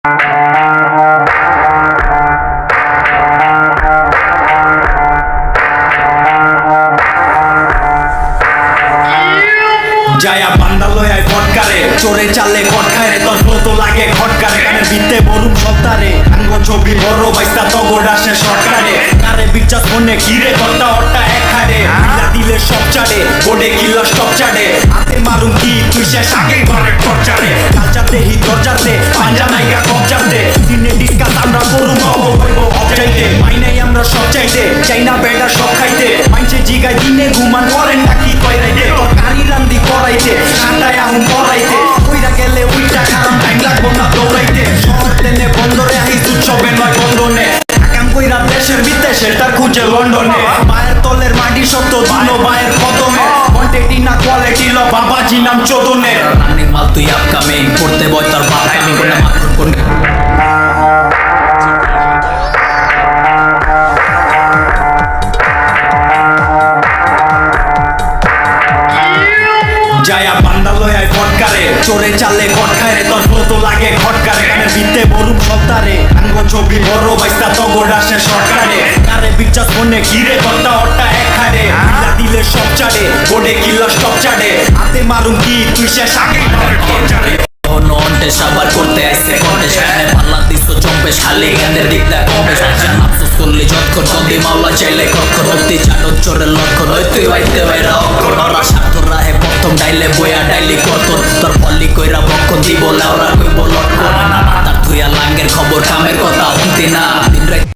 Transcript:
जाया बांदा लय फटकारे चोरे चाले खटखाय रे तोर तो लागे खटकारे काने बिते बरुम सप्तारे आंगो छवि बড় বাইস্তা তগর আসে সরকারে কারে বিচার ফোনে ঘিরে কথা ওটা একখারে মিলা দিলে সব চাড়ে বডে কিলা স্টপ চাড়ে হাতে মারুম কি তুই শেষ আগে ঘরে টর্চারে কালচাতে হি দরজাতে পাঞ্জা নাইগা কবজাতে দিনে ডিসকাস আমরা করুম হইব অবজাইতে মাইনাই আমরা সব চাইতে চাইনা বেটা সব খাইতে মাইনছে জিগাই দিনে ঘুমান করেন নাকি কই রাইতে তোর কারি রান্দি করাইতে সান্তায় আহুম করাইতে কইরা গেলে উইটা খারাম টাইম লাগবো না দৌড়াইতে শহর টেনে বন্দরে আহিস উৎসবে নয় বন্ধনে আকাম কইরা দেশের বিদেশের তার খুঁজে লন্ডনে মায়ের তলের মাটি শক্ত দিনো মায়ের কদমে কোয়ান্টিটি না কোয়ালিটি ল বাবাজি নাম চোদনে রানিং মাল তুই আপকামিং করতে বয় তোর বাপ আমি কোন মাত্র কোন जाया बांदा लय फटकारे चोरे चाले खटखाय रे तोर तो लागे खटकारे काने बिते बरुम सप्तारे आंगो छवि बড় বাইস্তা তগর আসে সরকারে কারে বিচার ফোনে ঘিরে কথা ওটা একখারে মিলা দিলে সব চাড়ে বডে কিলা স্টপ চাড়ে হাতে মারুম কি তুই শেষ আগে ঘরে টর্চারে অনন্তে সাবার করতে আইছে কোটে সামনে পাল্লা দিছো চম্পে শালি গানের দিকটা কমে সাজন আফসোস করলে যতক্ষণ সন্ধে মাওলা চাইলে কখন হতে জানো চোরের লক্ষণ হইতে হইতে বাইরা অক্ষর ওরা স্বার্থ রাহে প্রথম ডাইলে বয়া ডাইলি কত তোর পল্লি কইরা বক্ষণ দিব লাউরা কইব লটকন না মাথা ধুইয়া লাঙ্গের খবর কামের কথা হইতে না দিন রাত